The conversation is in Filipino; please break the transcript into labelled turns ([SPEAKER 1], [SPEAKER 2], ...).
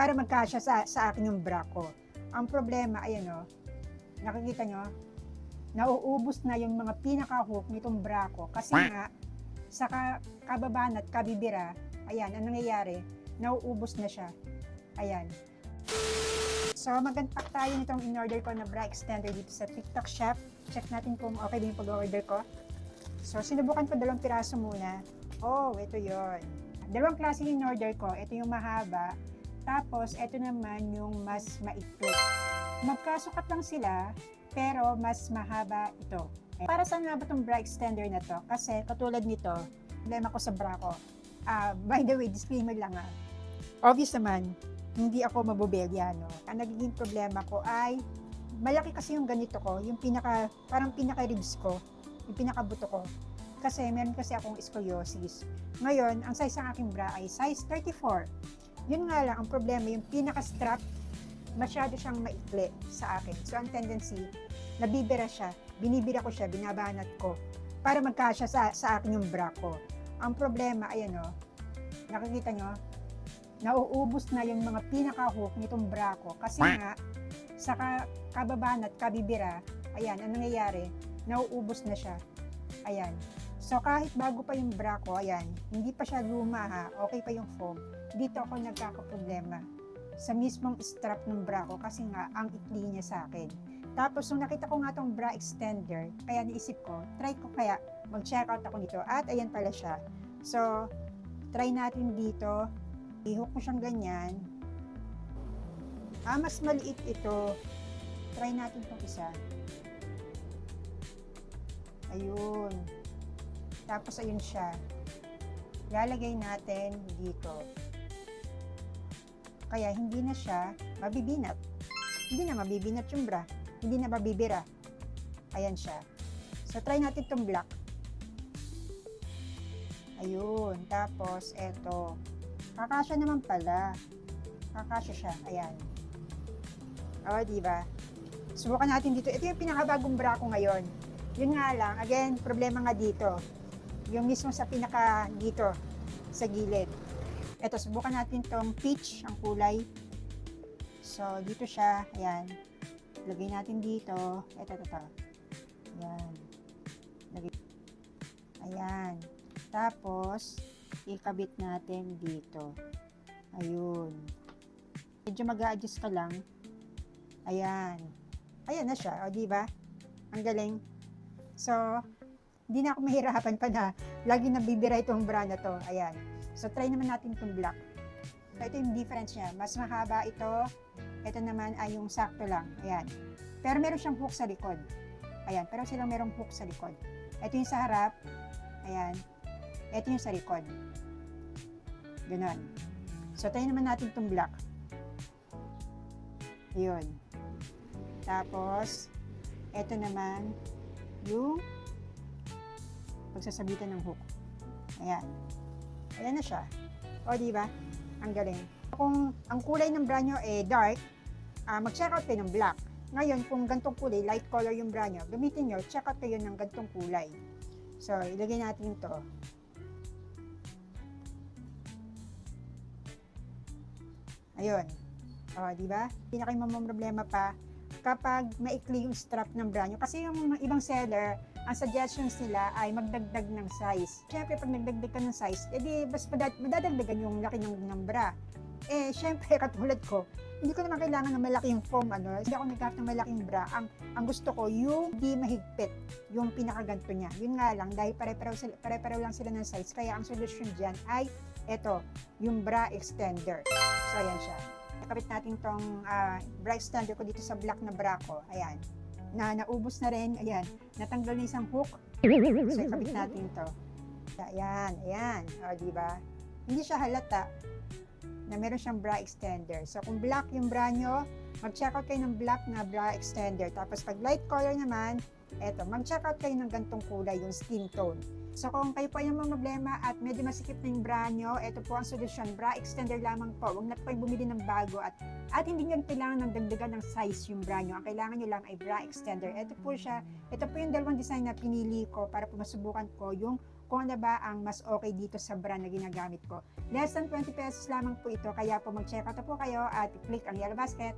[SPEAKER 1] para magkasya sa akin yung bra ko. Ang problema, ayan o, nakikita nyo, nauubos na yung mga pinaka-hook nitong bra ko kasi nga, sa kababan at kabibira, ayan, ang nangyayari, nauubos na siya. Ayan. So, mag-unpack tayo nitong in-order ko na bra extender dito sa TikTok shop. Check natin kung okay din yung pag-order ko. So, sinubukan ko 2 piraso muna. Oh, ito yon. 2 klase yung in-order ko. Ito yung mahaba. Tapos, ito naman yung mas maikli. Magkasukat lang sila, pero mas mahaba ito. Para saan nga ba itong bra extender na to? Kasi katulad nito, problema ko sa bra ko. By the way, disclaimer lang obvious naman, hindi ako mabobelya, no? Ang nagiging problema ko ay, malaki kasi yung ganito ko, yung parang pinaka-ribs ko, yung pinaka-buto ko. Kasi meron kasi akong scoliosis. Ngayon, ang size ng aking bra ay size 34. Yun nga lang, ang problema, yung pinaka-strap, masyado siyang maikli sa akin. So, ang tendency, nabibira siya, binibira ko siya, binabanat ko, para magkasya sa akin yung bra ko. Ang problema, ayan o, nakikita nyo, nauubos na yung mga pinaka-hook nitong bra ko. Kasi nga, sa kababan at kabibira, ayan, ang nangyayari, nauubos na siya. Ayan. So, kahit bago pa yung bra ko, ayan, hindi pa siya luma ha, okay pa yung foam, dito ako nagkakaproblema sa mismong strap ng bra ko kasi nga, ang ikli niya sa akin. Tapos, nung nakita ko nga tong bra extender, kaya naisip ko, try ko kaya mag-check out ako nito. At ayan pala siya. So, try natin dito. I-hook mo siyang ganyan. Mas maliit ito. Try natin itong isa. Ayun. Tapos, ayun siya. Lalagay natin dito. Kaya, hindi na siya mabibinat. Hindi na mabibinat yung bra. Hindi na mabibira. Ayan siya. So, try natin itong black. Ayun. Tapos, eto. Kakasya naman pala. Kakasya siya. Ayan. O, diba? Subukan natin dito. Ito yung pinakabagong bra ko ngayon. Yun nga lang. Again, problema nga dito. Yung mismo sa pinaka dito. Sa gilid. Eto, subukan natin tong peach, ang kulay. So, dito siya. Ayan. Lagay natin dito. Ito. Ayan. Ayan. Tapos, ikabit natin dito. Ayun. Medyo mag-a-adjust ka lang. Ayan. Ayan na siya. O, diba? Ang galing. So, hindi na ako mahirapan pa na lagi nabibira itong bra na to. Ayan. So, try naman natin itong black. So, ito yung difference niya. Mas mahaba ito. Ito naman ay yung sakto lang. Ayan. Pero meron siyang hook sa likod. Ayan. Pero silang merong hook sa likod. Ito yung sa harap. Ayan. Ito yung sa likod. Ganon. So, try naman natin itong black. Ayun. Tapos, ito naman yung pagsasabitan ng hook. Ayan. Ayan na siya. O, diba? Ang galing. Kung ang kulay ng bra nyo dark, mag-check out kayo ng black. Ngayon, kung gantong kulay, light color yung bra nyo, gamitin nyo, check out kayo ng gantong kulay. So, ilagay natin ito. Ayun. O, diba? Hindi na kayo mamamroblema pa kapag maikli yung strap ng bra nyo. Kasi yung ibang seller, ang suggestions nila ay magdagdag ng size. Siyempre, pag nagdagdag ka ng size, edi mas madadagdagan yung laki ng bra. Siyempre, katulad ko, hindi ko naman kailangan ng malaking foam, Hindi ako nagkakaroon ng malaking bra. Ang gusto ko, yung di mahigpit, yung pinakaganto niya. Yun nga lang, dahil pare-pareho lang sila ng size. Kaya ang solusyon dyan ay, eto, yung bra extender. So, ayan siya. Nakabit natin tong bra extender ko dito sa black na bra ko. Ayan. Naubos na rin. Ayan. Natanggal na isang hook. So, ikabit natin to. Ayan. O, diba? Hindi siya halata na meron siyang bra extender. So, kung black yung bra nyo, mag-check out kayo ng black na bra extender. Tapos, pag light color naman, eto, mag-check out kayo ng gantong kulay, yung skin tone. So, kung kayo po yung mga problema at medyo masikip na yung bra nyo, ito po ang solusyon. Bra extender lamang po. Huwag na po kayo bumili ng bago at hindi nyo kailangan ng dagdagan ng size yung bra nyo. Ang kailangan nyo lang ay bra extender. Ito po siya. Ito po yung dalawang design na pinili ko para po masubukan ko yung kung ano ba ang mas okay dito sa brand na ginagamit ko. Less than 20 pesos lamang po ito, kaya po mag-check out na po kayo at click ang yellow basket.